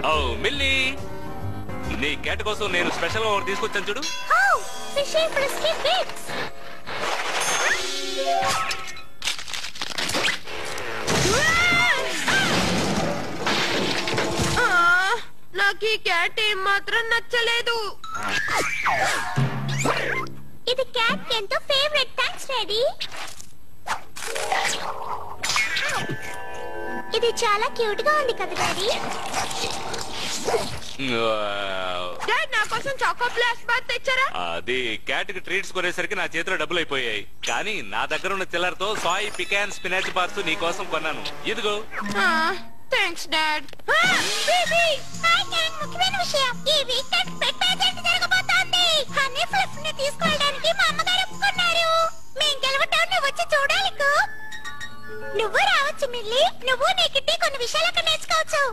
ఓ milli, నీ cat కోసం నేను స్పెషల్ గా ఒకటి తీసుకొచ్చాను చూడు. నాకు ఈ క్యాట్ ఏం మాత్రం నచ్చలేదు. ఇది క్యాట్ ఎంతో ఫేవరెట్. Thanks daddy. ఇది చాలా క్యూట్ గా ఉంది కదా డాడీ. డాడ్ నా కోసం చాకో బ్లాస్ట్ బార్ తెచ్చారా? అది క్యాట్ కి ట్రీట్స్ కొనేసరికి నా చేతిలో డబ్బులు అయిపోయాయి. కానీ నా దగ్గర ఉన్న చిల్లరతో సాయ్ పికాన్ స్పినాచ్ బార్స్ నీ కోసం కొన్నాను. ఇదిగో. Thanks dad. ముఖ్యమైన విషయం, ఈ వీకెండ్ పెట్ పేజెంట్ జరగబోతోంది. హనీ ఫ్లిప్ ని తీసుకెళ్ళడానికి మా అమ్మగారు ఒప్పుకున్నారు. మేం గెలవటం నువ్వు వచ్చి చూడాలి. నువ్వు రావచ్చు మిల్లీ. నువ్వు నీ కిట్టి కొన్ని విషయాలు అక్కడ నేర్చుకోవచ్చు.